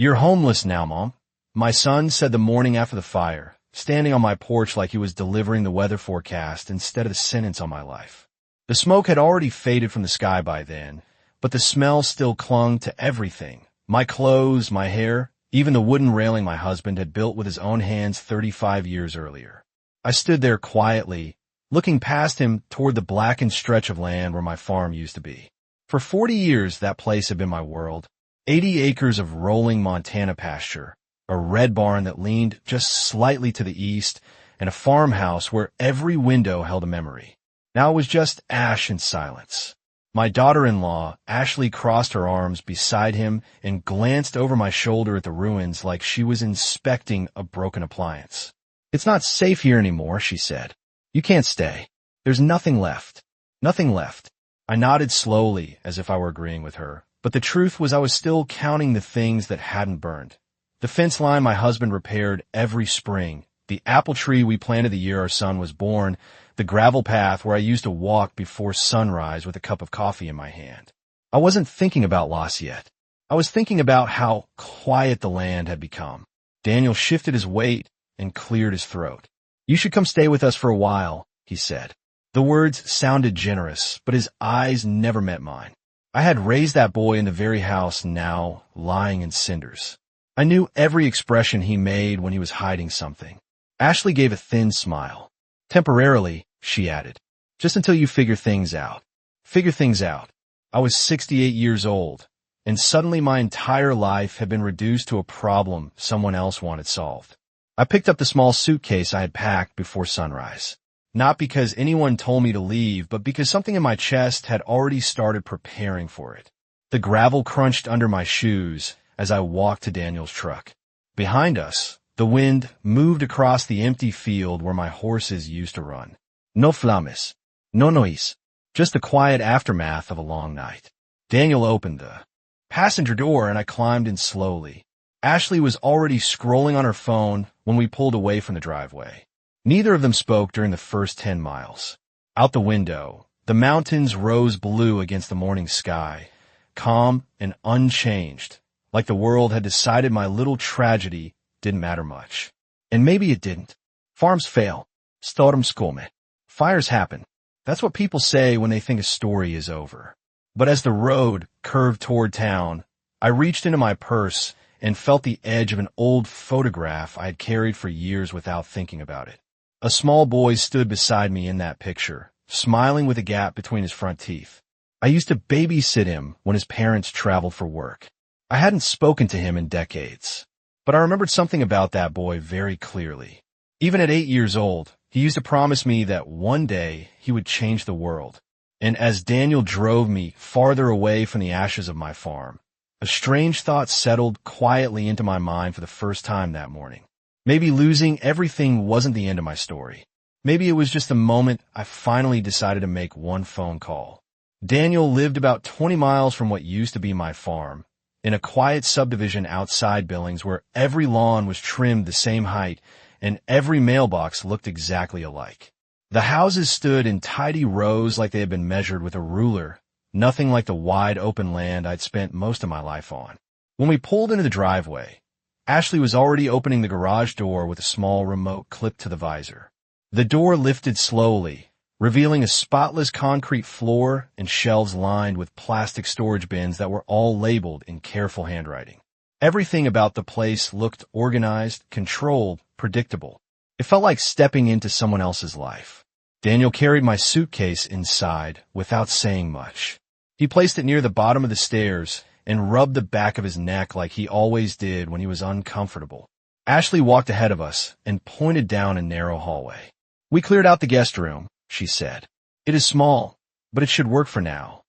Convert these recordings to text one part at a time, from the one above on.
"You're homeless now, Mom," my son said the morning after the fire, standing on my porch like he was delivering the weather forecast instead of the sentence on my life. The smoke had already faded from the sky by then, but the smell still clung to everything. My clothes, my hair, even the wooden railing my husband had built with his own hands 35 years earlier. I stood there quietly, looking past him toward the blackened stretch of land where my farm used to be. For 40 years, that place had been my world. 80 acres of rolling Montana pasture, a red barn that leaned just slightly to the east, and a farmhouse where every window held a memory. Now it was just ash and silence. My daughter-in-law, Ashley, crossed her arms beside him and glanced over my shoulder at the ruins like she was inspecting a broken appliance. "It's not safe here anymore," she said. "You can't stay. There's nothing left. Nothing left." I nodded slowly, as if I were agreeing with her, but the truth was I was still counting the things that hadn't burned. The fence line my husband repaired every spring, the apple tree we planted the year our son was born, the gravel path where I used to walk before sunrise with a cup of coffee in my hand. I wasn't thinking about loss yet. I was thinking about how quiet the land had become. Daniel shifted his weight and cleared his throat. "You should come stay with us for a while," he said. The words sounded generous, but his eyes never met mine. I had raised that boy in the very house now lying in cinders. I knew every expression he made when he was hiding something. Ashley gave a thin smile. "Temporarily," she added, "just until you figure things out." Figure things out. I was 68 years old, and suddenly my entire life had been reduced to a problem someone else wanted solved. I picked up the small suitcase I had packed before sunrise. Not because anyone told me to leave, but because something in my chest had already started preparing for it. The gravel crunched under my shoes as I walked to Daniel's truck. Behind us, the wind moved across the empty field where my horses used to run. No flames, no noise, just the quiet aftermath of a long night. Daniel opened the passenger door and I climbed in slowly. Ashley was already scrolling on her phone when we pulled away from the driveway. Neither of them spoke during the first 10 miles. Out the window, the mountains rose blue against the morning sky, calm and unchanged, like the world had decided my little tragedy didn't matter much. And maybe it didn't. Farms fail. Storms come. Fires happen. That's what people say when they think a story is over. But as the road curved toward town, I reached into my purse and felt the edge of an old photograph I had carried for years without thinking about it. A small boy stood beside me in that picture, smiling with a gap between his front teeth. I used to babysit him when his parents traveled for work. I hadn't spoken to him in decades, but I remembered something about that boy very clearly. Even at 8 years old, he used to promise me that one day he would change the world. And as Daniel drove me farther away from the ashes of my farm, a strange thought settled quietly into my mind for the first time that morning. Maybe losing everything wasn't the end of my story. Maybe it was just the moment I finally decided to make one phone call. Daniel lived about 20 miles from what used to be my farm, in a quiet subdivision outside Billings where every lawn was trimmed the same height and every mailbox looked exactly alike. The houses stood in tidy rows like they had been measured with a ruler, nothing like the wide open land I'd spent most of my life on. When we pulled into the driveway, Ashley was already opening the garage door with a small remote clipped to the visor. The door lifted slowly, revealing a spotless concrete floor and shelves lined with plastic storage bins that were all labeled in careful handwriting. Everything about the place looked organized, controlled, predictable. It felt like stepping into someone else's life. Daniel carried my suitcase inside without saying much. He placed it near the bottom of the stairs and rubbed the back of his neck like he always did when he was uncomfortable. Ashley walked ahead of us and pointed down a narrow hallway. "We cleared out the guest room," she said. "It is small, but it should work for now."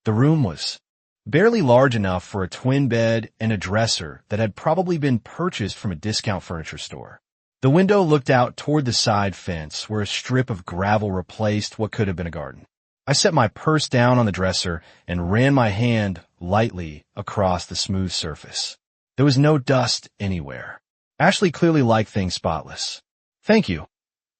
The room was barely large enough for a twin bed and a dresser that had probably been purchased from a discount furniture store. The window looked out toward the side fence where a strip of gravel replaced what could have been a garden. I set my purse down on the dresser and ran my hand lightly across the smooth surface. There was no dust anywhere. Ashley clearly liked things spotless. "Thank you,"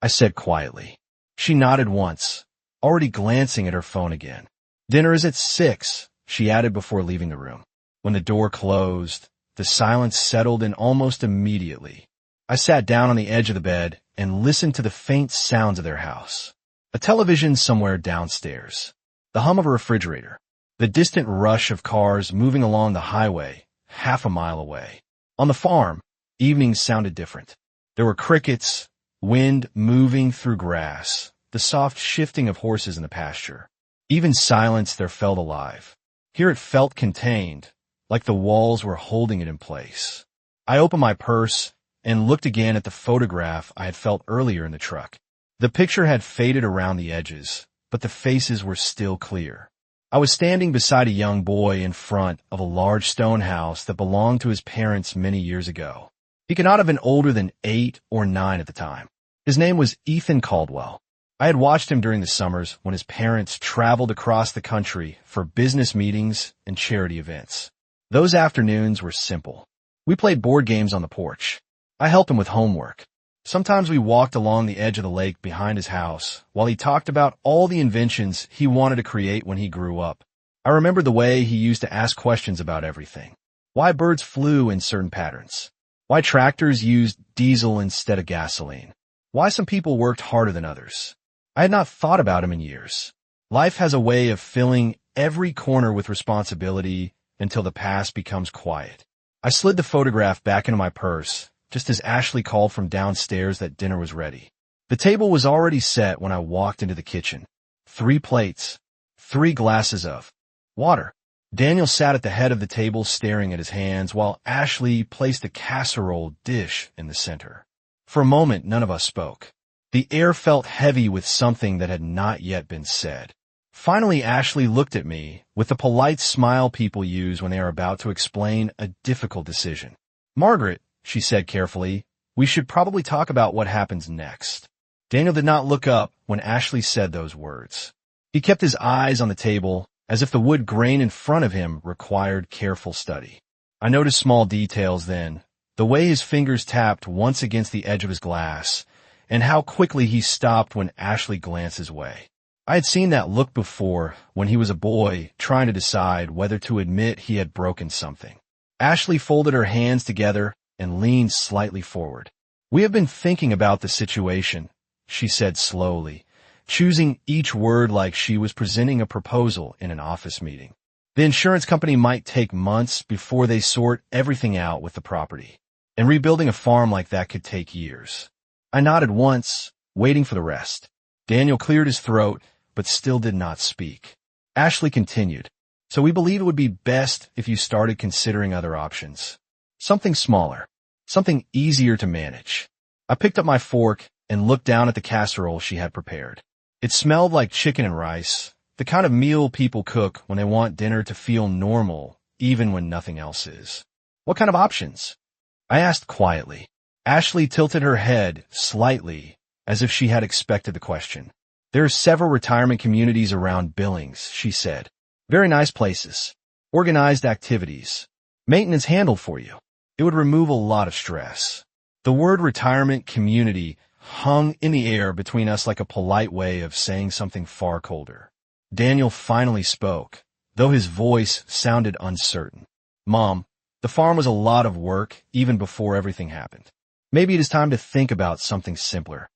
I said quietly. She nodded once, already glancing at her phone again. "Dinner is at 6, she added before leaving the room. When the door closed, The silence settled in almost immediately. I sat down on the edge of the bed and listened to the faint sounds of their house. A television somewhere downstairs. The hum of a refrigerator. The distant rush of cars moving along the highway, half a mile away. On the farm, evenings sounded different. There were crickets, wind moving through grass, the soft shifting of horses in the pasture. Even silence there felt alive. Here it felt contained, like the walls were holding it in place. I opened my purse and looked again at the photograph I had felt earlier in the truck. The picture had faded around the edges, but the faces were still clear. I was standing beside a young boy in front of a large stone house that belonged to his parents many years ago. He could not have been older than 8 or 9 at the time. His name was Ethan Caldwell. I had watched him during the summers when his parents traveled across the country for business meetings and charity events. Those afternoons were simple. We played board games on the porch. I helped him with homework. Sometimes we walked along the edge of the lake behind his house while he talked about all the inventions he wanted to create when he grew up. I remember the way he used to ask questions about everything. Why birds flew in certain patterns. Why tractors used diesel instead of gasoline. Why some people worked harder than others. I had not thought about him in years. Life has a way of filling every corner with responsibility until the past becomes quiet. I slid the photograph back into my purse just as Ashley called from downstairs that dinner was ready. The table was already set when I walked into the kitchen. 3 plates, 3 glasses of water. Daniel sat at the head of the table staring at his hands while Ashley placed a casserole dish in the center. For a moment, none of us spoke. The air felt heavy with something that had not yet been said. Finally, Ashley looked at me with the polite smile people use when they are about to explain a difficult decision. "Margaret," she said carefully, "we should probably talk about what happens next." Daniel did not look up when Ashley said those words. He kept his eyes on the table as if the wood grain in front of him required careful study. I noticed small details then, the way his fingers tapped once against the edge of his glass, and how quickly he stopped when Ashley glanced his way. I had seen that look before when he was a boy trying to decide whether to admit he had broken something. Ashley folded her hands together and leaned slightly forward. "We have been thinking about the situation," she said slowly, choosing each word like she was presenting a proposal in an office meeting. "The insurance company might take months before they sort everything out with the property, and rebuilding a farm like that could take years." I nodded once, waiting for the rest. Daniel cleared his throat, but still did not speak. Ashley continued, "So we believe it would be best if you started considering other options. Something smaller, something easier to manage." I picked up my fork and looked down at the casserole she had prepared. It smelled like chicken and rice, the kind of meal people cook when they want dinner to feel normal, even when nothing else is. "What kind of options?" I asked quietly. Ashley tilted her head slightly, as if she had expected the question. "There are several retirement communities around Billings," she said. "Very nice places. Organized activities. Maintenance handled for you. It would remove a lot of stress." The word retirement community hung in the air between us like a polite way of saying something far colder. Daniel finally spoke, though his voice sounded uncertain. "Mom, the farm was a lot of work even before everything happened. Maybe it is time to think about something simpler."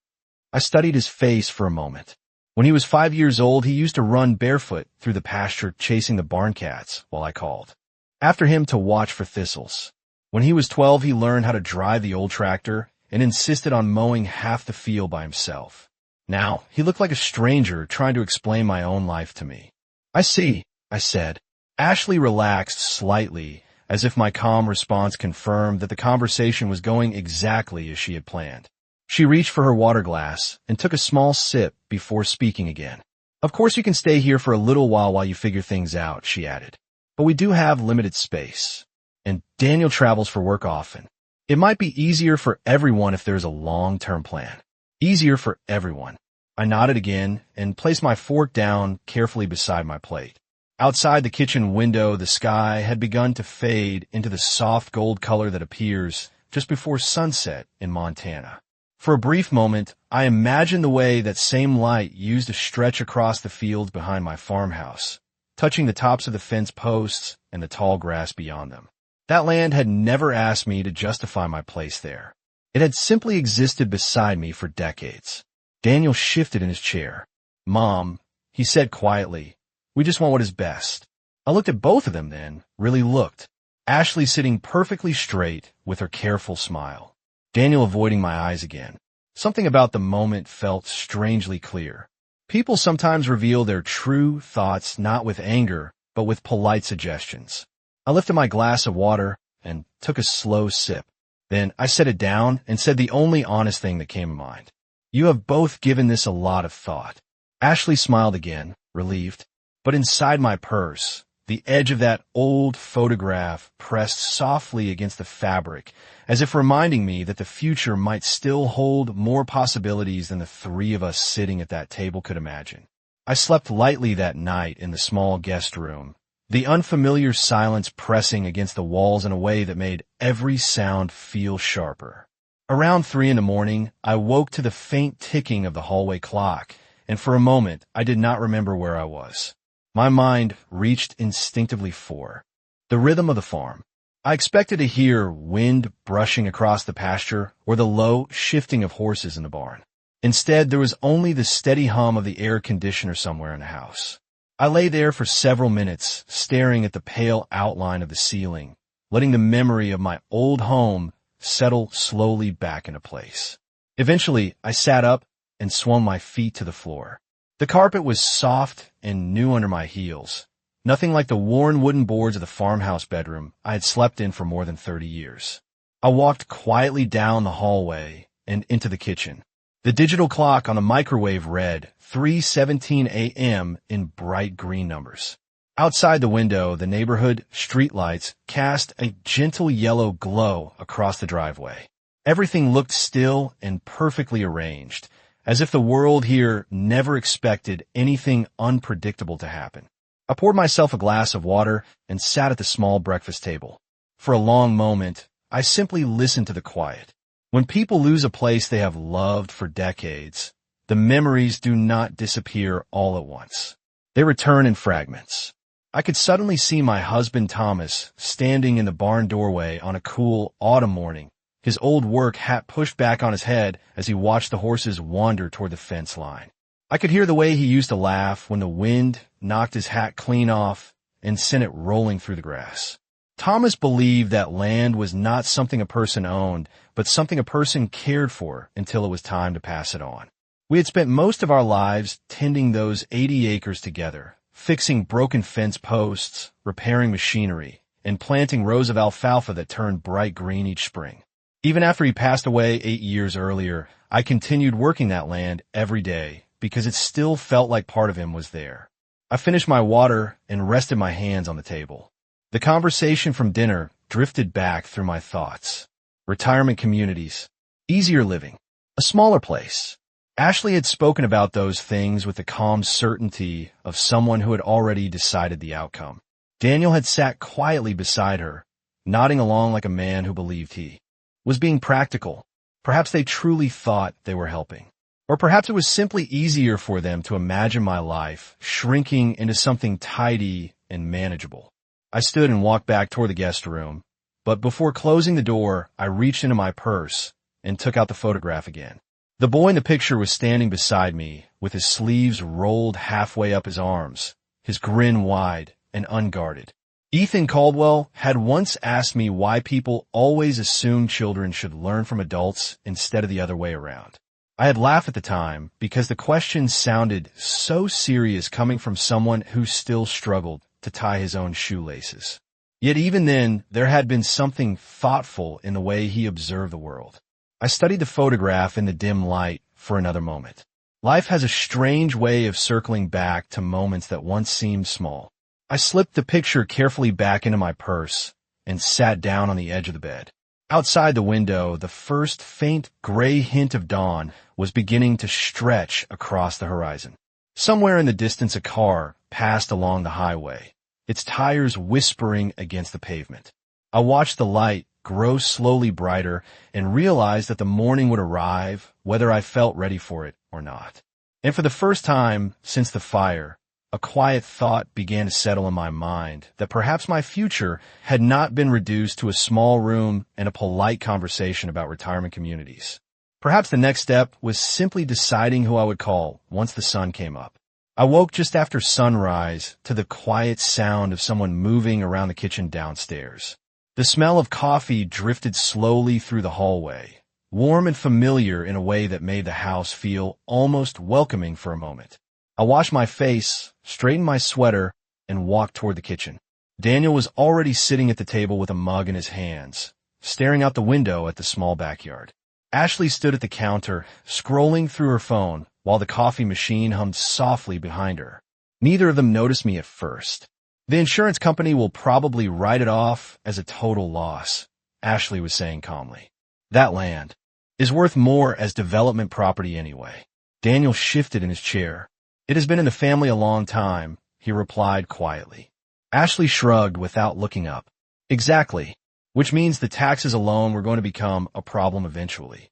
I studied his face for a moment. When he was 5 years old, he used to run barefoot through the pasture chasing the barn cats while I called. After him to watch for thistles. When he was 12, he learned how to drive the old tractor and insisted on mowing half the field by himself. Now, he looked like a stranger trying to explain my own life to me. "I see," I said. Ashley relaxed slightly, as if my calm response confirmed that the conversation was going exactly as she had planned. She reached for her water glass and took a small sip before speaking again. "Of course you can stay here for a little while you figure things out," she added. "But we do have limited space. And Daniel travels for work often. It might be easier for everyone if there's a long-term plan. Easier for everyone." I nodded again and placed my fork down carefully beside my plate. Outside the kitchen window, the sky had begun to fade into the soft gold color that appears just before sunset in Montana. For a brief moment, I imagined the way that same light used to stretch across the fields behind my farmhouse, touching the tops of the fence posts and the tall grass beyond them. That land had never asked me to justify my place there. It had simply existed beside me for decades. Daniel shifted in his chair. "Mom," he said quietly, "we just want what is best." I looked at both of them then, really looked. Ashley sitting perfectly straight with her careful smile. Daniel avoiding my eyes again. Something about the moment felt strangely clear. People sometimes reveal their true thoughts not with anger, but with polite suggestions. I lifted my glass of water and took a slow sip. Then I set it down and said the only honest thing that came to mind. "You have both given this a lot of thought." Ashley smiled again, relieved. But inside my purse, the edge of that old photograph pressed softly against the fabric, as if reminding me that the future might still hold more possibilities than the three of us sitting at that table could imagine. I slept lightly that night in the small guest room, the unfamiliar silence pressing against the walls in a way that made every sound feel sharper. Around 3 a.m, I woke to the faint ticking of the hallway clock, and for a moment I did not remember where I was. My mind reached instinctively for the rhythm of the farm. I expected to hear wind brushing across the pasture or the low shifting of horses in the barn. Instead, there was only the steady hum of the air conditioner somewhere in the house. I lay there for several minutes, staring at the pale outline of the ceiling, letting the memory of my old home settle slowly back into place. Eventually, I sat up and swung my feet to the floor. The carpet was soft and new under my heels, nothing like the worn wooden boards of the farmhouse bedroom I had slept in for more than 30 years. I walked quietly down the hallway and into the kitchen. The digital clock on the microwave read 3:17 a.m. in bright green numbers. Outside the window, the neighborhood streetlights cast a gentle yellow glow across the driveway. Everything looked still and perfectly arranged, as if the world here never expected anything unpredictable to happen. I poured myself a glass of water and sat at the small breakfast table. For a long moment, I simply listened to the quiet. When people lose a place they have loved for decades, the memories do not disappear all at once. They return in fragments. I could suddenly see my husband Thomas standing in the barn doorway on a cool autumn morning, his old work hat pushed back on his head as he watched the horses wander toward the fence line. I could hear the way he used to laugh when the wind knocked his hat clean off and sent it rolling through the grass. Thomas believed that land was not something a person owned, but something a person cared for until it was time to pass it on. We had spent most of our lives tending those 80 acres together, fixing broken fence posts, repairing machinery, and planting rows of alfalfa that turned bright green each spring. Even after he passed away 8 years earlier, I continued working that land every day because it still felt like part of him was there. I finished my water and rested my hands on the table. The conversation from dinner drifted back through my thoughts. Retirement communities, easier living, a smaller place. Ashley had spoken about those things with the calm certainty of someone who had already decided the outcome. Daniel had sat quietly beside her, nodding along like a man who believed he was being practical. Perhaps they truly thought they were helping. Or perhaps it was simply easier for them to imagine my life shrinking into something tidy and manageable. I stood and walked back toward the guest room, but before closing the door, I reached into my purse and took out the photograph again. The boy in the picture was standing beside me with his sleeves rolled halfway up his arms, his grin wide and unguarded. Ethan Caldwell had once asked me why people always assume children should learn from adults instead of the other way around. I had laughed at the time because the question sounded so serious coming from someone who still struggled to tie his own shoelaces. Yet even then, there had been something thoughtful in the way he observed the world. I studied the photograph in the dim light for another moment. Life has a strange way of circling back to moments that once seemed small. I slipped the picture carefully back into my purse and sat down on the edge of the bed. Outside the window, the first faint gray hint of dawn was beginning to stretch across the horizon. Somewhere in the distance, a car passed along the highway, its tires whispering against the pavement. I watched the light grow slowly brighter and realized that the morning would arrive whether I felt ready for it or not. And for the first time since the fire, a quiet thought began to settle in my mind that perhaps my future had not been reduced to a small room and a polite conversation about retirement communities. Perhaps the next step was simply deciding who I would call once the sun came up. I woke just after sunrise to the quiet sound of someone moving around the kitchen downstairs. The smell of coffee drifted slowly through the hallway, warm and familiar in a way that made the house feel almost welcoming for a moment. I washed my face, straightened my sweater, and walked toward the kitchen. Daniel was already sitting at the table with a mug in his hands, staring out the window at the small backyard. Ashley stood at the counter, scrolling through her phone, while the coffee machine hummed softly behind her. Neither of them noticed me at first. The insurance company will probably write it off as a total loss, Ashley was saying calmly. That land is worth more as development property anyway. Daniel shifted in his chair. It has been in the family a long time, he replied quietly. Ashley shrugged without looking up. Exactly. Which means the taxes alone were going to become a problem eventually.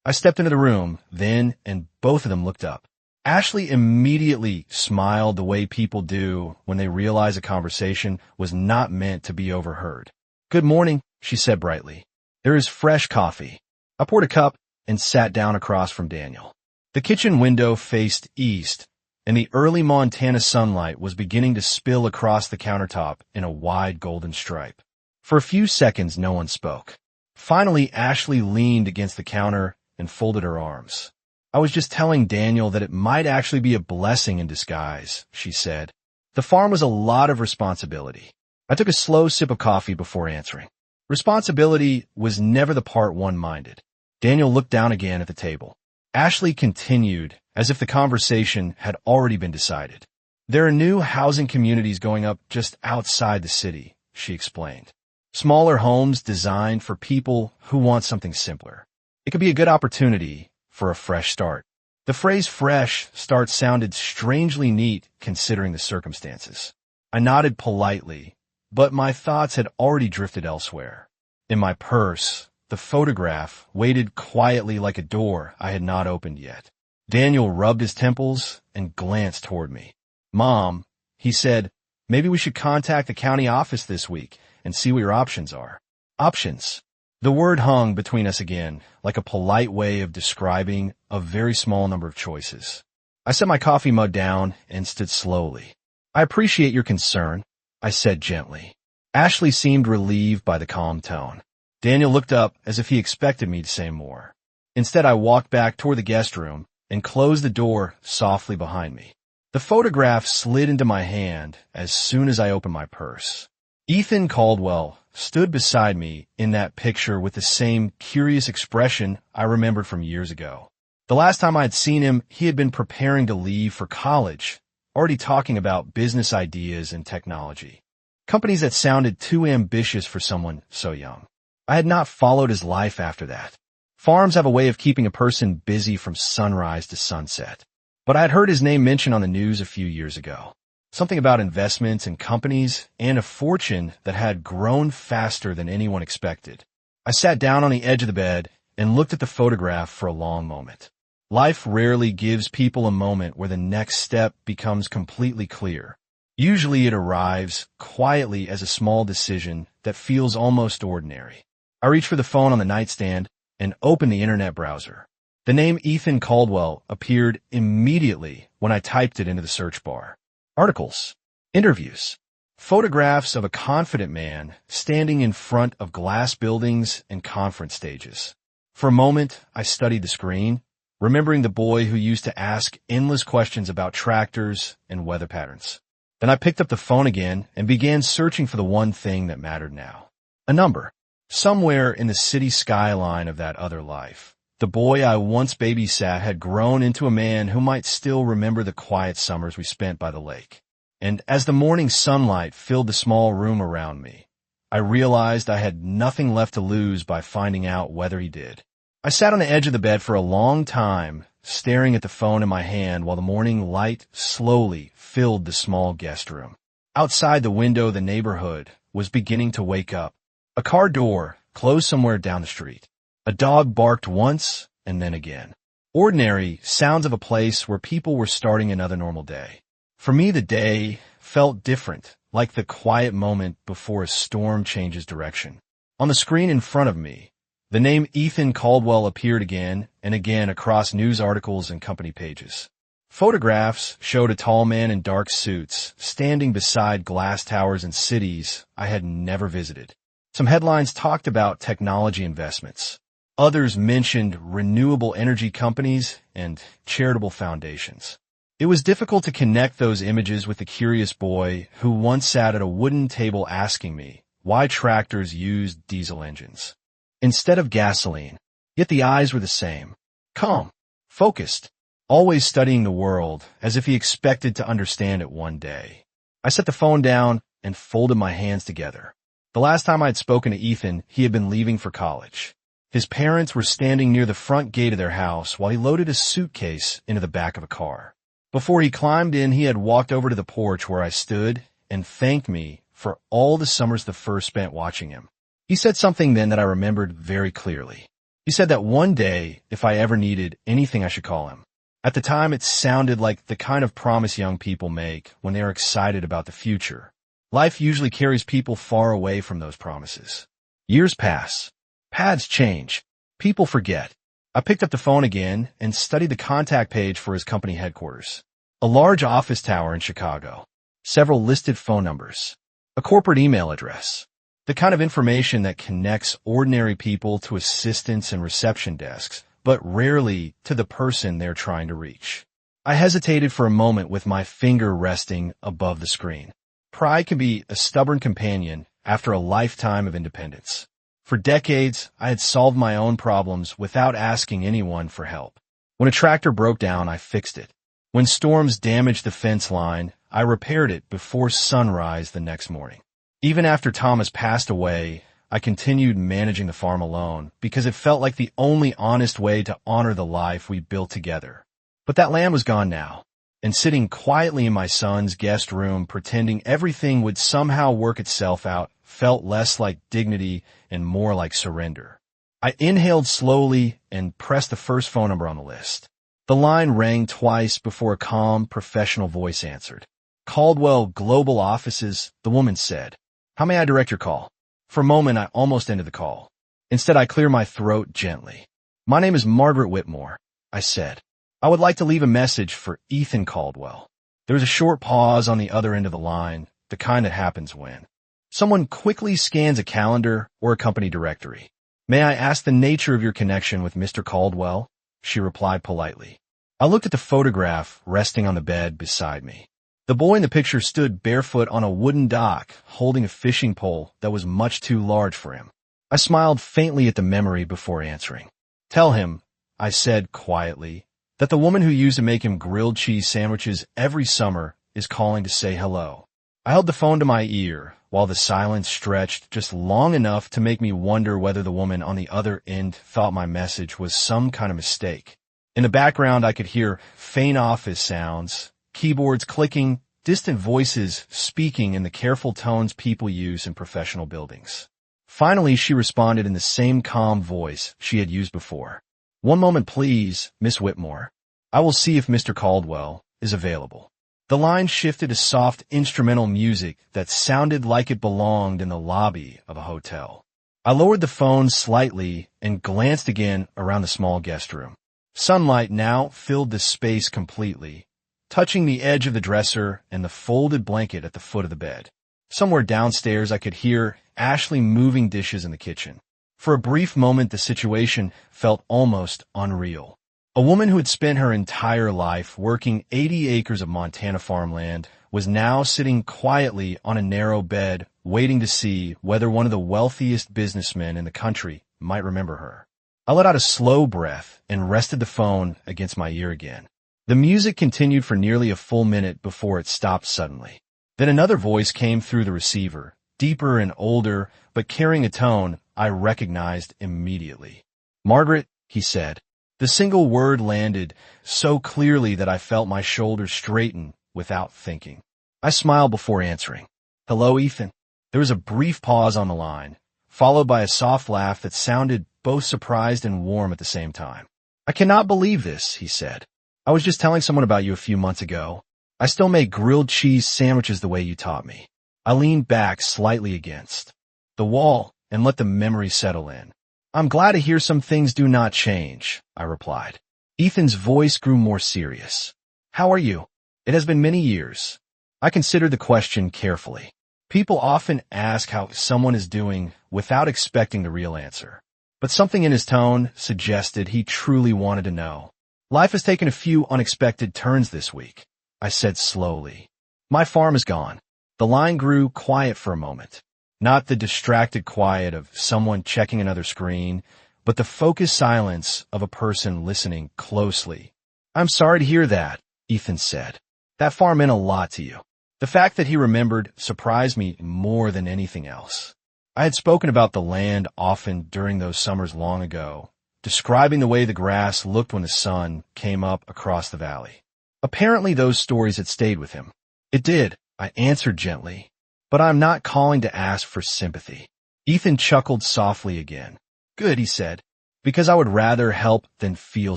I stepped into the room then, and both of them looked up. Ashley immediately smiled the way people do when they realize a conversation was not meant to be overheard. Good morning, she said brightly. There is fresh coffee. I poured a cup and sat down across from Daniel. The kitchen window faced east, and the early Montana sunlight was beginning to spill across the countertop in a wide golden stripe. For a few seconds, no one spoke. Finally, Ashley leaned against the counter and folded her arms. I was just telling Daniel that it might actually be a blessing in disguise, she said. The farm was a lot of responsibility. I took a slow sip of coffee before answering. Responsibility was never the part one minded. Daniel looked down again at the table. Ashley continued, as if the conversation had already been decided. There are new housing communities going up just outside the city, she explained. Smaller homes designed for people who want something simpler. It could be a good opportunity for a fresh start. The phrase fresh start sounded strangely neat considering the circumstances. I nodded politely, but my thoughts had already drifted elsewhere. In my purse, the photograph waited quietly like a door I had not opened yet. Daniel rubbed his temples and glanced toward me. Mom, he said, maybe we should contact the county office this week and see what your options are. Options. The word hung between us again, like a polite way of describing a very small number of choices. I set my coffee mug down and stood slowly. I appreciate your concern, I said gently. Ashley seemed relieved by the calm tone. Daniel looked up as if he expected me to say more. Instead, I walked back toward the guest room and closed the door softly behind me. The photograph slid into my hand as soon as I opened my purse. Ethan Caldwell stood beside me in that picture with the same curious expression I remembered from years ago. The last time I had seen him, he had been preparing to leave for college, already talking about business ideas and technology. Companies that sounded too ambitious for someone so young. I had not followed his life after that. Farms have a way of keeping a person busy from sunrise to sunset. But I had heard his name mentioned on the news a few years ago. Something about investments in companies and a fortune that had grown faster than anyone expected. I sat down on the edge of the bed and looked at the photograph for a long moment. Life rarely gives people a moment where the next step becomes completely clear. Usually it arrives quietly as a small decision that feels almost ordinary. I reached for the phone on the nightstand and opened the internet browser. The name Ethan Caldwell appeared immediately when I typed it into the search bar. Articles, interviews, photographs of a confident man standing in front of glass buildings and conference stages. For a moment, I studied the screen, remembering the boy who used to ask endless questions about tractors and weather patterns. Then I picked up the phone again and began searching for the one thing that mattered now. A number. Somewhere in the city skyline of that other life. The boy I once babysat had grown into a man who might still remember the quiet summers we spent by the lake. And as the morning sunlight filled the small room around me, I realized I had nothing left to lose by finding out whether he did. I sat on the edge of the bed for a long time, staring at the phone in my hand while the morning light slowly filled the small guest room. Outside the window, the neighborhood was beginning to wake up. A car door closed somewhere down the street. A dog barked once and then again. Ordinary sounds of a place where people were starting another normal day. For me, the day felt different, like the quiet moment before a storm changes direction. On the screen in front of me, the name Ethan Caldwell appeared again and again across news articles and company pages. Photographs showed a tall man in dark suits standing beside glass towers in cities I had never visited. Some headlines talked about technology investments. Others mentioned renewable energy companies and charitable foundations. It was difficult to connect those images with the curious boy who once sat at a wooden table asking me why tractors used diesel engines instead of gasoline. Yet the eyes were the same, calm, focused, always studying the world as if he expected to understand it one day. I set the phone down and folded my hands together. The last time I had spoken to Ethan, he had been leaving for college. His parents were standing near the front gate of their house while he loaded a suitcase into the back of a car. Before he climbed in, he had walked over to the porch where I stood and thanked me for all the summers the first spent watching him. He said something then that I remembered very clearly. He said that one day, if I ever needed anything, I should call him. At the time, it sounded like the kind of promise young people make when they are excited about the future. Life usually carries people far away from those promises. Years pass. Paths change. People forget. I picked up the phone again and studied the contact page for his company headquarters. A large office tower in Chicago. Several listed phone numbers. A corporate email address. The kind of information that connects ordinary people to assistants and reception desks, but rarely to the person they're trying to reach. I hesitated for a moment with my finger resting above the screen. Pride can be a stubborn companion after a lifetime of independence. For decades, I had solved my own problems without asking anyone for help. When a tractor broke down, I fixed it. When storms damaged the fence line, I repaired it before sunrise the next morning. Even after Thomas passed away, I continued managing the farm alone because it felt like the only honest way to honor the life we built together. But that land was gone now, and sitting quietly in my son's guest room pretending everything would somehow work itself out felt less like dignity and more like surrender. I inhaled slowly and pressed the first phone number on the list. The line rang twice before a calm, professional voice answered. Caldwell Global Offices, the woman said. How may I direct your call? For a moment, I almost ended the call. Instead, I cleared my throat gently. My name is Margaret Whitmore, I said. I would like to leave a message for Ethan Caldwell. There was a short pause on the other end of the line, the kind that happens when someone quickly scans a calendar or a company directory. May I ask the nature of your connection with Mr. Caldwell? She replied politely. I looked at the photograph resting on the bed beside me. The boy in the picture stood barefoot on a wooden dock, holding a fishing pole that was much too large for him. I smiled faintly at the memory before answering. Tell him, I said quietly, that the woman who used to make him grilled cheese sandwiches every summer is calling to say hello. I held the phone to my ear, while the silence stretched just long enough to make me wonder whether the woman on the other end thought my message was some kind of mistake. In the background, I could hear faint office sounds, keyboards clicking, distant voices speaking in the careful tones people use in professional buildings. Finally, she responded in the same calm voice she had used before. One moment, please, Miss Whitmore. I will see if Mr. Caldwell is available. The line shifted to soft instrumental music that sounded like it belonged in the lobby of a hotel. I lowered the phone slightly and glanced again around the small guest room. Sunlight now filled the space completely, touching the edge of the dresser and the folded blanket at the foot of the bed. Somewhere downstairs, I could hear Ashley moving dishes in the kitchen. For a brief moment, the situation felt almost unreal. A woman who had spent her entire life working 80 acres of Montana farmland was now sitting quietly on a narrow bed, waiting to see whether one of the wealthiest businessmen in the country might remember her. I let out a slow breath and rested the phone against my ear again. The music continued for nearly a full minute before it stopped suddenly. Then another voice came through the receiver, deeper and older, but carrying a tone I recognized immediately. Margaret, he said. The single word landed so clearly that I felt my shoulders straighten without thinking. I smiled before answering. Hello, Ethan. There was a brief pause on the line, followed by a soft laugh that sounded both surprised and warm at the same time. I cannot believe this, he said. I was just telling someone about you a few months ago. I still make grilled cheese sandwiches the way you taught me. I leaned back slightly against the wall and let the memory settle in. I'm glad to hear some things do not change, I replied. Ethan's voice grew more serious. How are you? It has been many years. I considered the question carefully. People often ask how someone is doing without expecting the real answer. But something in his tone suggested he truly wanted to know. Life has taken a few unexpected turns this week, I said slowly. My farm is gone. The line grew quiet for a moment. Not the distracted quiet of someone checking another screen, but the focused silence of a person listening closely. I'm sorry to hear that, Ethan said. That farm meant a lot to you. The fact that he remembered surprised me more than anything else. I had spoken about the land often during those summers long ago, describing the way the grass looked when the sun came up across the valley. Apparently those stories had stayed with him. It did, I answered gently, but I'm not calling to ask for sympathy. Ethan chuckled softly again. Good, he said, because I would rather help than feel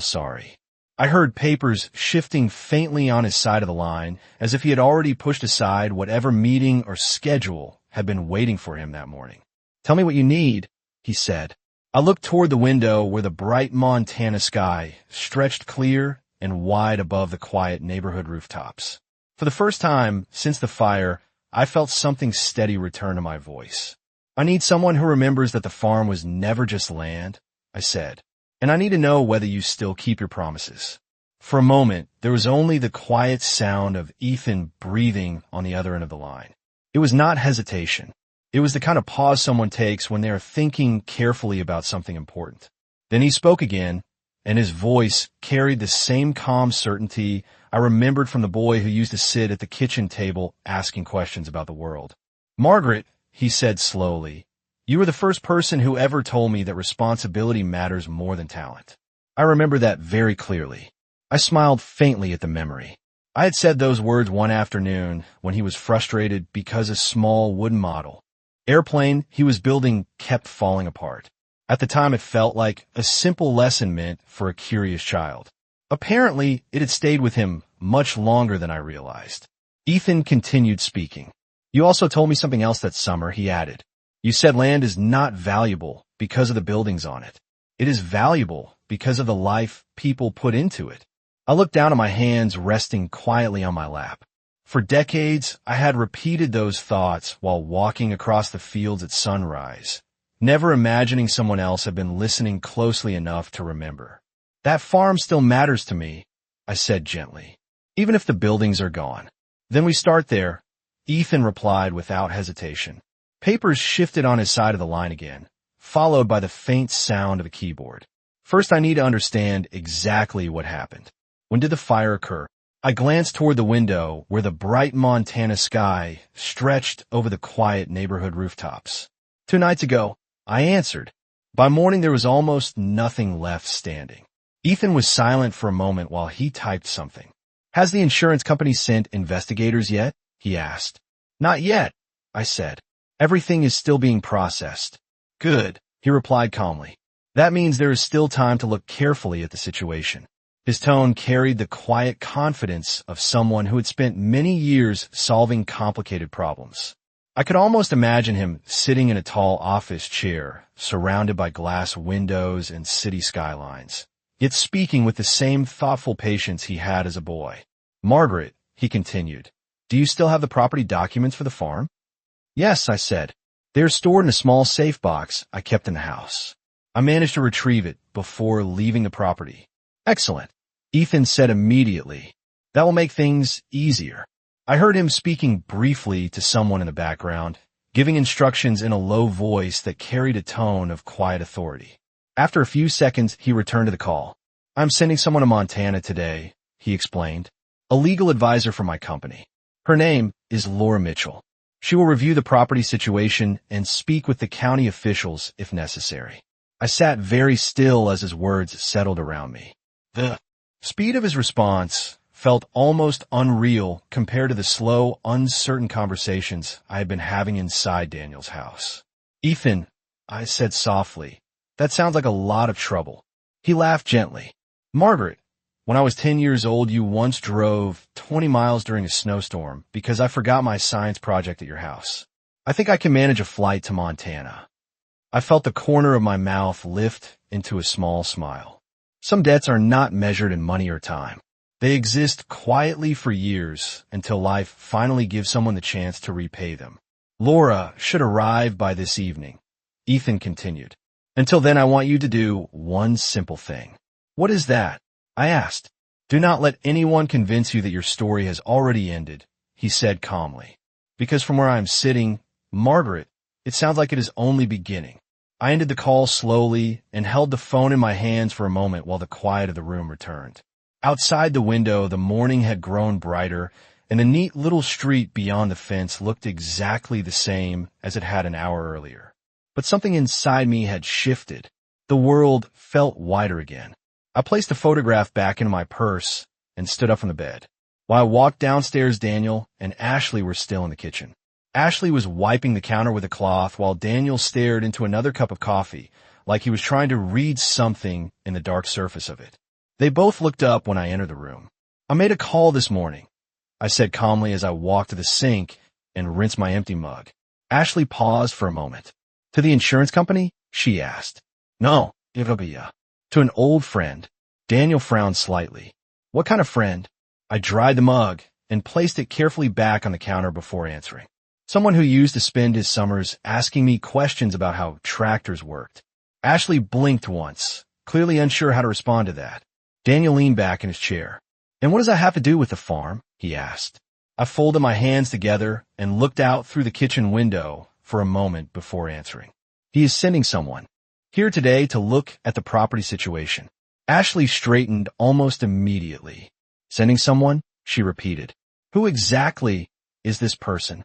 sorry. I heard papers shifting faintly on his side of the line, as if he had already pushed aside whatever meeting or schedule had been waiting for him that morning. Tell me what you need, he said. I looked toward the window where the bright Montana sky stretched clear and wide above the quiet neighborhood rooftops. For the first time since the fire, I felt something steady return to my voice. I need someone who remembers that the farm was never just land, I said. And I need to know whether you still keep your promises. For a moment, there was only the quiet sound of Ethan breathing on the other end of the line. It was not hesitation. It was the kind of pause someone takes when they are thinking carefully about something important. Then he spoke again, and his voice carried the same calm certainty I remembered from the boy who used to sit at the kitchen table asking questions about the world. Margaret, he said slowly, you were the first person who ever told me that responsibility matters more than talent. I remember that very clearly. I smiled faintly at the memory. I had said those words one afternoon when he was frustrated because a small wooden model airplane he was building kept falling apart. At the time, it felt like a simple lesson meant for a curious child. Apparently, it had stayed with him much longer than I realized. Ethan continued speaking. You also told me something else that summer, he added. You said land is not valuable because of the buildings on it. It is valuable because of the life people put into it. I looked down at my hands resting quietly on my lap. For decades, I had repeated those thoughts while walking across the fields at sunrise, never imagining someone else had been listening closely enough to remember. That farm still matters to me, I said gently, even if the buildings are gone. Then we start there, Ethan replied without hesitation. Papers shifted on his side of the line again, followed by the faint sound of a keyboard. First, I need to understand exactly what happened. When did the fire occur? I glanced toward the window where the bright Montana sky stretched over the quiet neighborhood rooftops. 2 nights ago, I answered. By morning, there was almost nothing left standing. Ethan was silent for a moment while he typed something. Has the insurance company sent investigators yet? He asked. Not yet, I said. Everything is still being processed. Good, he replied calmly. That means there is still time to look carefully at the situation. His tone carried the quiet confidence of someone who had spent many years solving complicated problems. I could almost imagine him sitting in a tall office chair, surrounded by glass windows and city skylines, yet speaking with the same thoughtful patience he had as a boy. Margaret, he continued, do you still have the property documents for the farm? Yes, I said. They are stored in a small safe box I kept in the house. I managed to retrieve it before leaving the property. Excellent, Ethan said immediately. That will make things easier. I heard him speaking briefly to someone in the background, giving instructions in a low voice that carried a tone of quiet authority. After a few seconds, he returned to the call. I'm sending someone to Montana today, he explained. A legal advisor for my company. Her name is Laura Mitchell. She will review the property situation and speak with the county officials if necessary. I sat very still as his words settled around me. The speed of his response felt almost unreal compared to the slow, uncertain conversations I had been having inside Daniel's house. Ethan, I said softly, that sounds like a lot of trouble. He laughed gently. Margaret, When I was 10 years old, you once drove 20 miles during a snowstorm because I forgot my science project at your house. I think I can manage a flight to Montana. I felt the corner of my mouth lift into a small smile. Some debts are not measured in money or time. They exist quietly for years until life finally gives someone the chance to repay them. Laura should arrive by this evening. Ethan continued. Until then, I want you to do one simple thing. What is that? I asked. Do not let anyone convince you that your story has already ended, he said calmly. Because from where I am sitting, Margaret, it sounds like it is only beginning. I ended the call slowly and held the phone in my hands for a moment while the quiet of the room returned. Outside the window, the morning had grown brighter, and the neat little street beyond the fence looked exactly the same as it had an hour earlier. But something inside me had shifted. The world felt wider again. I placed the photograph back into my purse and stood up from the bed. While I walked downstairs, Daniel and Ashley were still in the kitchen. Ashley was wiping the counter with a cloth while Daniel stared into another cup of coffee, like he was trying to read something in the dark surface of it. They both looked up when I entered the room. I made a call this morning, I said calmly as I walked to the sink and rinsed my empty mug. Ashley paused for a moment. To the insurance company? She asked. No, it'll be to an old friend. Daniel frowned slightly. What kind of friend? I dried the mug and placed it carefully back on the counter before answering. Someone who used to spend his summers asking me questions about how tractors worked. Ashley blinked once, clearly unsure how to respond to that. Daniel leaned back in his chair. And what does that have to do with the farm? He asked. I folded my hands together and looked out through the kitchen window for a moment before answering. He is sending someone here today to look at the property situation. Ashley straightened almost immediately. Sending someone? She repeated. Who exactly is this person?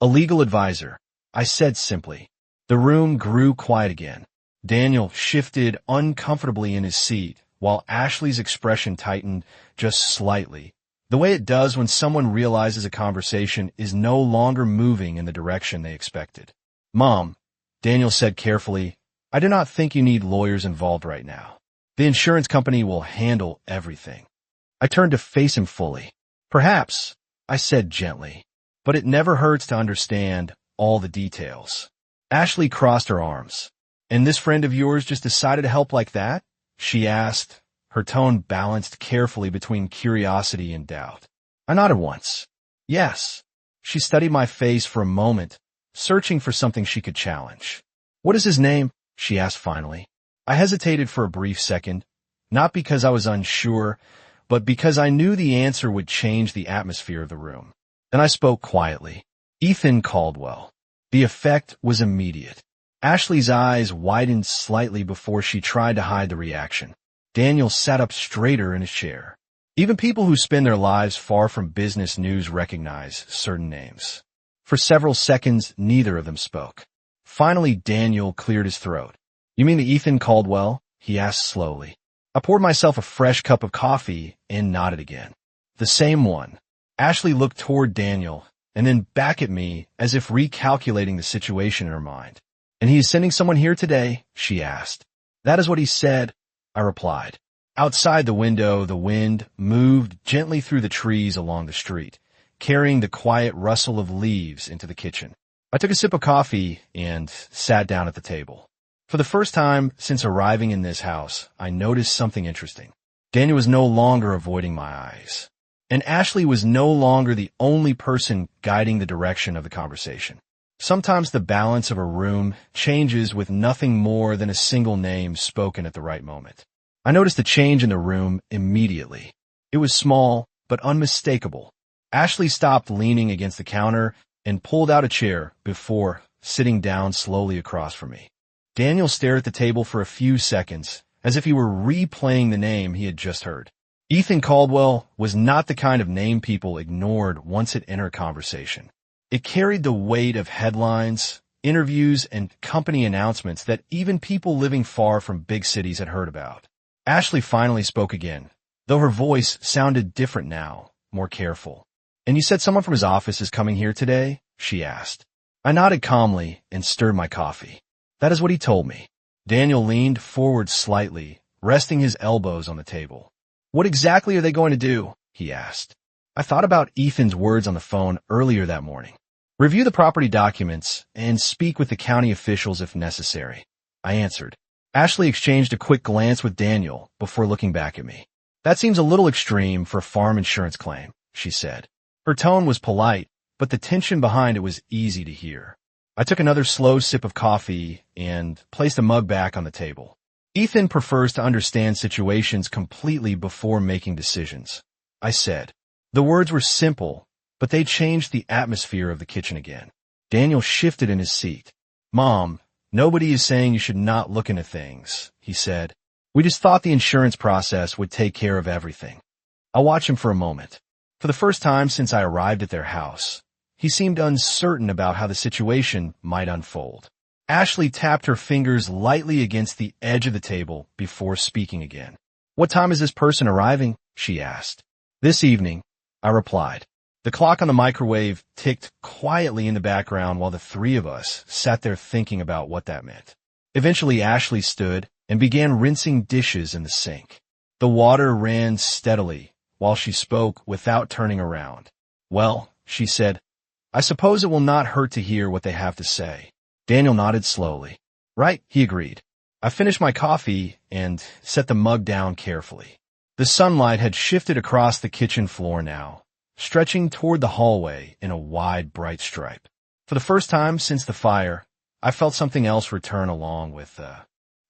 A legal advisor, I said simply. The room grew quiet again. Daniel shifted uncomfortably in his seat, while Ashley's expression tightened just slightly, the way it does when someone realizes a conversation is no longer moving in the direction they expected. Mom, Daniel said carefully, I do not think you need lawyers involved right now. The insurance company will handle everything. I turned to face him fully. Perhaps, I said gently, but it never hurts to understand all the details. Ashley crossed her arms. And this friend of yours just decided to help like that? She asked, her tone balanced carefully between curiosity and doubt. I nodded once. Yes. She studied my face for a moment, searching for something she could challenge. What is his name? She asked finally. I hesitated for a brief second, not because I was unsure, but because I knew the answer would change the atmosphere of the room. Then I spoke quietly. Ethan Caldwell. The effect was immediate. Ashley's eyes widened slightly before she tried to hide the reaction. Daniel sat up straighter in his chair. Even people who spend their lives far from business news recognize certain names. For several seconds, neither of them spoke. Finally, Daniel cleared his throat. You mean the Ethan Caldwell? He asked slowly. I poured myself a fresh cup of coffee and nodded again. The same one. Ashley looked toward Daniel and then back at me as if recalculating the situation in her mind. And he is sending someone here today? She asked. That is what he said, I replied. Outside the window, the wind moved gently through the trees along the street, carrying the quiet rustle of leaves into the kitchen. I took a sip of coffee and sat down at the table. For the first time since arriving in this house, I noticed something interesting. Daniel was no longer avoiding my eyes, and Ashley was no longer the only person guiding the direction of the conversation. Sometimes the balance of a room changes with nothing more than a single name spoken at the right moment. I noticed a change in the room immediately. It was small, but unmistakable. Ashley stopped leaning against the counter and pulled out a chair before sitting down slowly across from me. Daniel stared at the table for a few seconds, as if he were replaying the name he had just heard. Ethan Caldwell was not the kind of name people ignored once it entered conversation. It carried the weight of headlines, interviews, and company announcements that even people living far from big cities had heard about. Ashley finally spoke again, though her voice sounded different now, more careful. And you said someone from his office is coming here today? She asked. I nodded calmly and stirred my coffee. That is what he told me. Daniel leaned forward slightly, resting his elbows on the table. What exactly are they going to do? He asked. I thought about Ethan's words on the phone earlier that morning. Review the property documents and speak with the county officials if necessary, I answered. Ashley exchanged a quick glance with Daniel before looking back at me. That seems a little extreme for a farm insurance claim, she said. Her tone was polite, but the tension behind it was easy to hear. I took another slow sip of coffee and placed a mug back on the table. Ethan prefers to understand situations completely before making decisions, I said. The words were simple, but they changed the atmosphere of the kitchen again. Daniel shifted in his seat. Mom, nobody is saying you should not look into things, he said. We just thought the insurance process would take care of everything. I watched him for a moment. For the first time since I arrived at their house, he seemed uncertain about how the situation might unfold. Ashley tapped her fingers lightly against the edge of the table before speaking again. What time is this person arriving? She asked. This evening, I replied. The clock on the microwave ticked quietly in the background while the three of us sat there thinking about what that meant. Eventually, Ashley stood and began rinsing dishes in the sink. The water ran steadily while she spoke without turning around. Well, she said, I suppose it will not hurt to hear what they have to say. Daniel nodded slowly. Right, he agreed. I finished my coffee and set the mug down carefully. The sunlight had shifted across the kitchen floor now, stretching toward the hallway in a wide, bright stripe. For the first time since the fire, I felt something else return along with the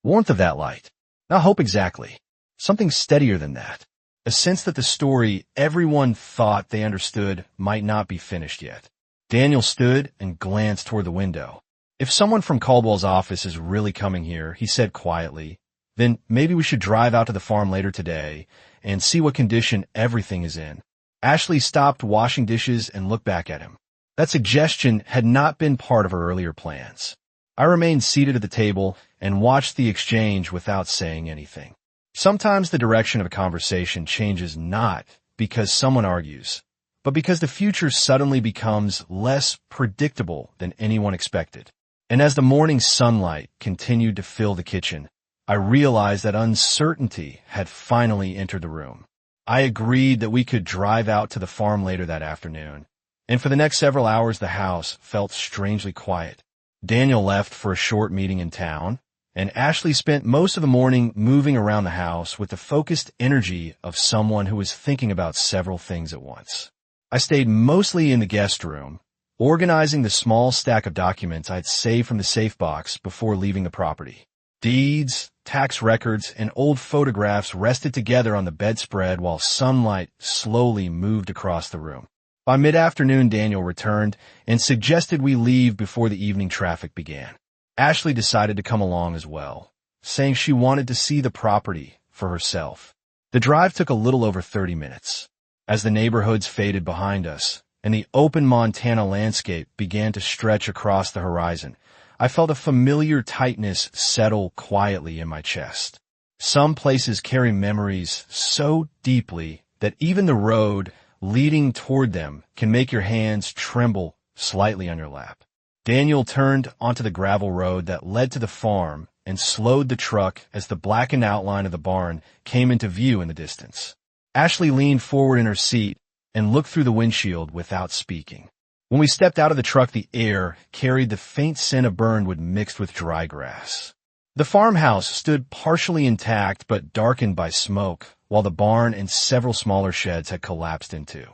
warmth of that light. Not hope exactly. Something steadier than that. A sense that the story everyone thought they understood might not be finished yet. Daniel stood and glanced toward the window. If someone from Caldwell's office is really coming here, he said quietly, then maybe we should drive out to the farm later today and see what condition everything is in. Ashley stopped washing dishes and looked back at him. That suggestion had not been part of her earlier plans. I remained seated at the table and watched the exchange without saying anything. Sometimes the direction of a conversation changes not because someone argues, but because the future suddenly becomes less predictable than anyone expected. And as the morning sunlight continued to fill the kitchen, I realized that uncertainty had finally entered the room. I agreed that we could drive out to the farm later that afternoon, and for the next several hours the house felt strangely quiet. Daniel left for a short meeting in town, and Ashley spent most of the morning moving around the house with the focused energy of someone who was thinking about several things at once. I stayed mostly in the guest room, organizing the small stack of documents I'd saved from the safe box before leaving the property. Deeds, tax records, and old photographs rested together on the bedspread while sunlight slowly moved across the room. By mid-afternoon, Daniel returned and suggested we leave before the evening traffic began. Ashley decided to come along as well, saying she wanted to see the property for herself. The drive took a little over 30 minutes. As the neighborhoods faded behind us and the open Montana landscape began to stretch across the horizon, I felt a familiar tightness settle quietly in my chest. Some places carry memories so deeply that even the road leading toward them can make your hands tremble slightly on your lap. Daniel turned onto the gravel road that led to the farm and slowed the truck as the blackened outline of the barn came into view in the distance. Ashley leaned forward in her seat and looked through the windshield without speaking. When we stepped out of the truck, the air carried the faint scent of burnwood mixed with dry grass. The farmhouse stood partially intact but darkened by smoke, while the barn and several smaller sheds had collapsed into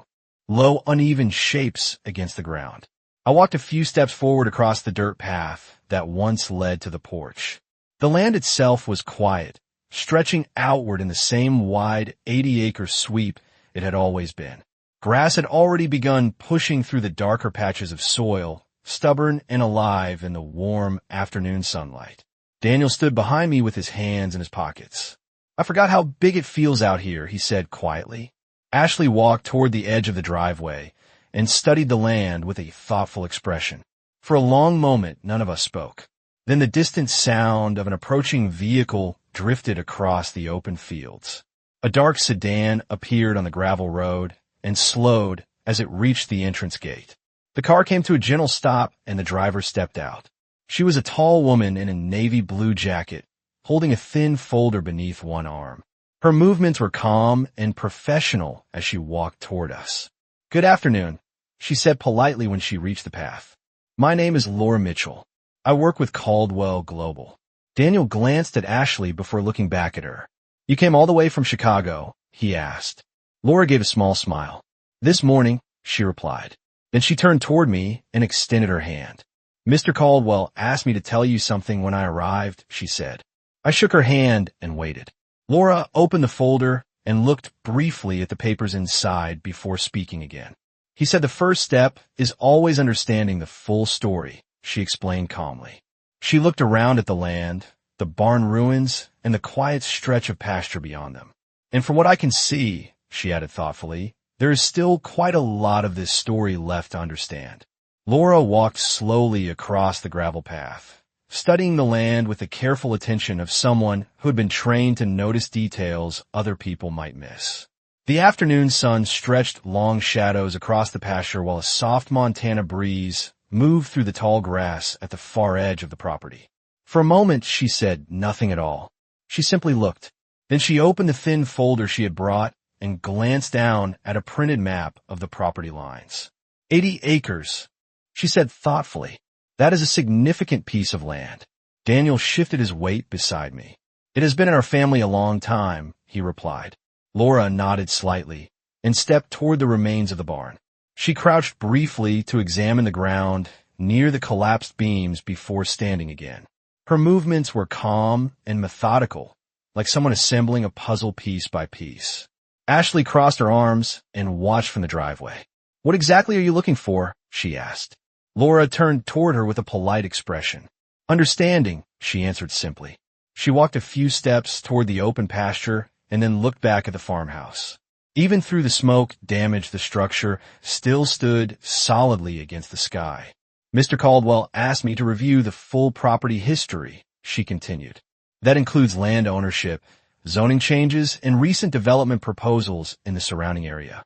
low, uneven shapes against the ground. I walked a few steps forward across the dirt path that once led to the porch. The land itself was quiet, stretching outward in the same wide 80-acre sweep it had always been. Grass had already begun pushing through the darker patches of soil, stubborn and alive in the warm afternoon sunlight. Daniel stood behind me with his hands in his pockets. I forgot how big it feels out here, he said quietly. Ashley walked toward the edge of the driveway and studied the land with a thoughtful expression. For a long moment, none of us spoke. Then the distant sound of an approaching vehicle drifted across the open fields. A dark sedan appeared on the gravel road and slowed as it reached the entrance gate. The car came to a gentle stop and the driver stepped out. She was a tall woman in a navy blue jacket, holding a thin folder beneath one arm. Her movements were calm and professional as she walked toward us. "Good afternoon," she said politely when she reached the path. "My name is Laura Mitchell. I work with Caldwell Global." Daniel glanced at Ashley before looking back at her. "You came all the way from Chicago?" he asked. Laura gave a small smile. "This morning," she replied. Then she turned toward me and extended her hand. "Mr. Caldwell asked me to tell you something when I arrived," she said. I shook her hand and waited. Laura opened the folder and looked briefly at the papers inside before speaking again. "He said the first step is always understanding the full story," she explained calmly. She looked around at the land, the barn ruins, and the quiet stretch of pasture beyond them. "And from what I can see," she added thoughtfully, "there is still quite a lot of this story left to understand." Laura walked slowly across the gravel path, studying the land with the careful attention of someone who had been trained to notice details other people might miss. The afternoon sun stretched long shadows across the pasture while a soft Montana breeze moved through the tall grass at the far edge of the property. For a moment, she said nothing at all. She simply looked. Then she opened the thin folder she had brought and glanced down at a printed map of the property lines. 80 acres, she said thoughtfully. "That is a significant piece of land." Daniel shifted his weight beside me. "It has been in our family a long time," he replied. Laura nodded slightly and stepped toward the remains of the barn. She crouched briefly to examine the ground near the collapsed beams before standing again. Her movements were calm and methodical, like someone assembling a puzzle piece by piece. Ashley crossed her arms and watched from the driveway. "What exactly are you looking for?" she asked. Laura turned toward her with a polite expression. "Understanding," she answered simply. She walked a few steps toward the open pasture and then looked back at the farmhouse. Even through the smoke damaged, the structure still stood solidly against the sky. "Mr. Caldwell asked me to review the full property history," she continued. "That includes land ownership, zoning changes, and recent development proposals in the surrounding area."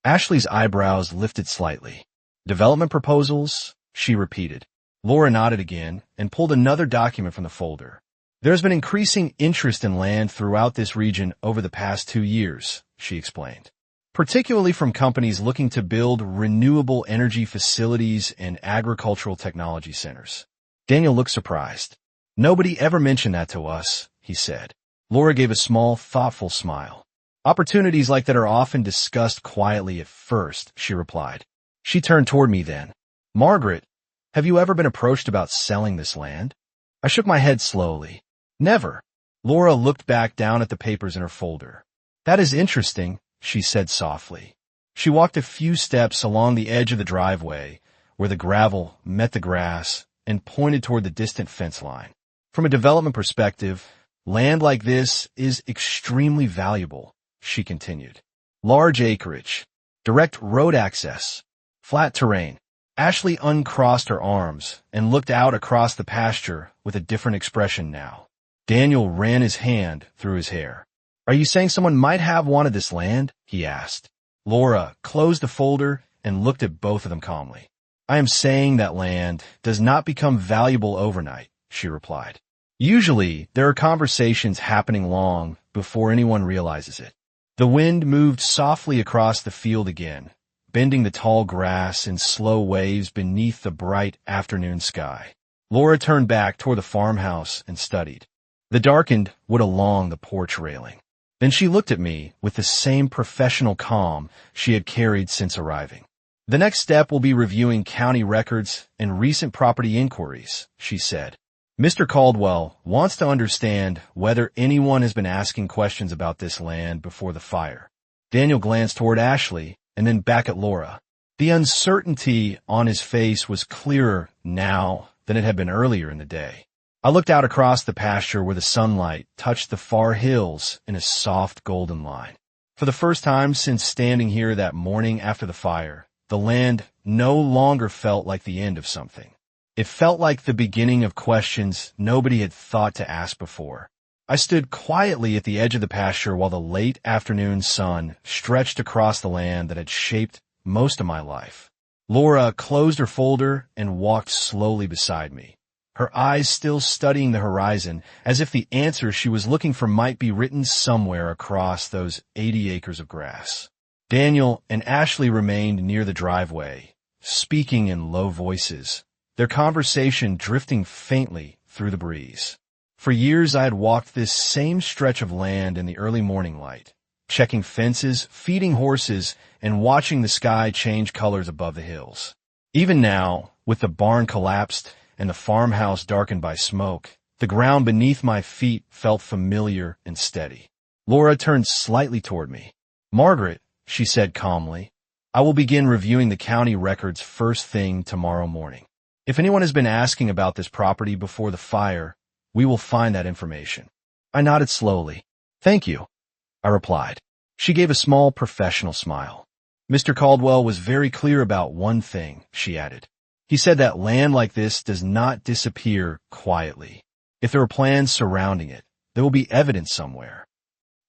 Ashley's eyebrows lifted slightly. "Development proposals?" she repeated. Laura nodded again and pulled another document from the folder. "There has been increasing interest in land throughout this region over the past 2 years," she explained, "particularly from companies looking to build renewable energy facilities and agricultural technology centers." Daniel looked surprised. "Nobody ever mentioned that to us," he said. Laura gave a small, thoughtful smile. "Opportunities like that are often discussed quietly at first," she replied. She turned toward me then. "Margaret, have you ever been approached about selling this land?" I shook my head slowly. "Never." Laura looked back down at the papers in her folder. "That is interesting," she said softly. She walked a few steps along the edge of the driveway, where the gravel met the grass, and pointed toward the distant fence line. "From a development perspective, land like this is extremely valuable," she continued. "Large acreage, direct road access, flat terrain." Ashley uncrossed her arms and looked out across the pasture with a different expression now. Daniel ran his hand through his hair. "Are you saying someone might have wanted this land?" he asked. Laura closed the folder and looked at both of them calmly. "I am saying that land does not become valuable overnight," she replied. "Usually, there are conversations happening long before anyone realizes it." The wind moved softly across the field again, bending the tall grass in slow waves beneath the bright afternoon sky. Laura turned back toward the farmhouse and studied. The darkened wood along the porch railing. Then she looked at me with the same professional calm she had carried since arriving. "The next step will be reviewing county records and recent property inquiries," she said. "Mr. Caldwell wants to understand whether anyone has been asking questions about this land before the fire." Daniel glanced toward Ashley and then back at Laura. The uncertainty on his face was clearer now than it had been earlier in the day. I looked out across the pasture where the sunlight touched the far hills in a soft golden line. For the first time since standing here that morning after the fire, the land no longer felt like the end of something. It felt like the beginning of questions nobody had thought to ask before. I stood quietly at the edge of the pasture while the late afternoon sun stretched across the land that had shaped most of my life. Laura closed her folder and walked slowly beside me, her eyes still studying the horizon, as if the answer she was looking for might be written somewhere across those 80 acres of grass. Daniel and Ashley remained near the driveway, speaking in low voices, their conversation drifting faintly through the breeze. For years I had walked this same stretch of land in the early morning light, checking fences, feeding horses, and watching the sky change colors above the hills. Even now, with the barn collapsed and the farmhouse darkened by smoke, the ground beneath my feet felt familiar and steady. Laura turned slightly toward me. "Margaret," she said calmly, "I will begin reviewing the county records first thing tomorrow morning. If anyone has been asking about this property before the fire, we will find that information." I nodded slowly. "Thank you," I replied. She gave a small professional smile. "Mr. Caldwell was very clear about one thing," she added. "He said that land like this does not disappear quietly. If there are plans surrounding it, there will be evidence somewhere."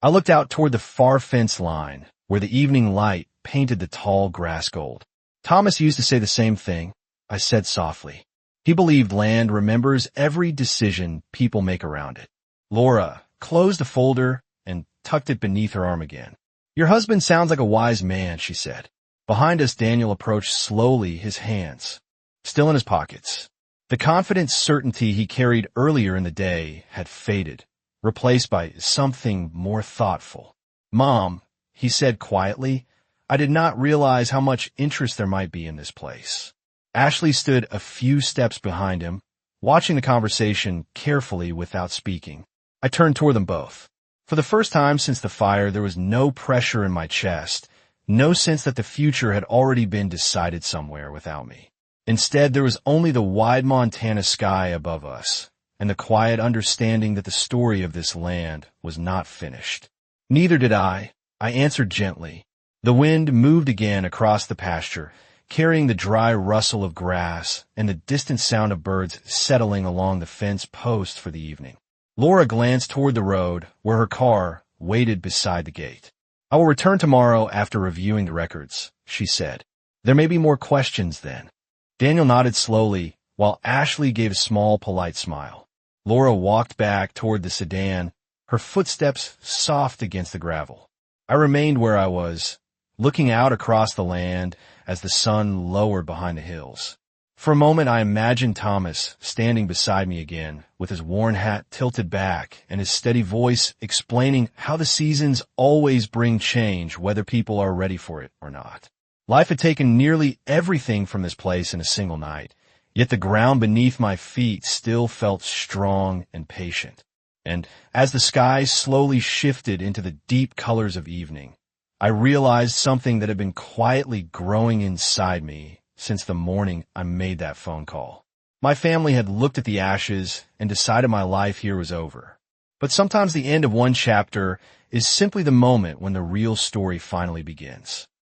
I looked out toward the far fence line, where the evening light painted the tall grass gold. "Thomas used to say the same thing," I said softly. "He believed land remembers every decision people make around it." Laura closed the folder and tucked it beneath her arm again. "Your husband sounds like a wise man," she said. Behind us, Daniel approached slowly, his hands still in his pockets. The confident certainty he carried earlier in the day had faded, replaced by something more thoughtful. "Mom," he said quietly, "I did not realize how much interest there might be in this place." Ashley stood a few steps behind him, watching the conversation carefully without speaking. I turned toward them both. For the first time since the fire, there was no pressure in my chest, no sense that the future had already been decided somewhere without me. Instead, there was only the wide Montana sky above us, and the quiet understanding that the story of this land was not finished. "Neither did I answered gently. The wind moved again across the pasture, carrying the dry rustle of grass and the distant sound of birds settling along the fence post for the evening. Laura glanced toward the road, where her car waited beside the gate. "I will return tomorrow after reviewing the records," she said. "There may be more questions then." Daniel nodded slowly, while Ashley gave a small, polite smile. Laura walked back toward the sedan, her footsteps soft against the gravel. I remained where I was, looking out across the land as the sun lowered behind the hills. For a moment I imagined Thomas standing beside me again, with his worn hat tilted back and his steady voice explaining how the seasons always bring change whether people are ready for it or not. Life had taken nearly everything from this place in a single night, yet the ground beneath my feet still felt strong and patient. And as the sky slowly shifted into the deep colors of evening, I realized something that had been quietly growing inside me since the morning I made that phone call. My family had looked at the ashes and decided my life here was over. But sometimes the end of one chapter is simply the moment when the real story finally begins.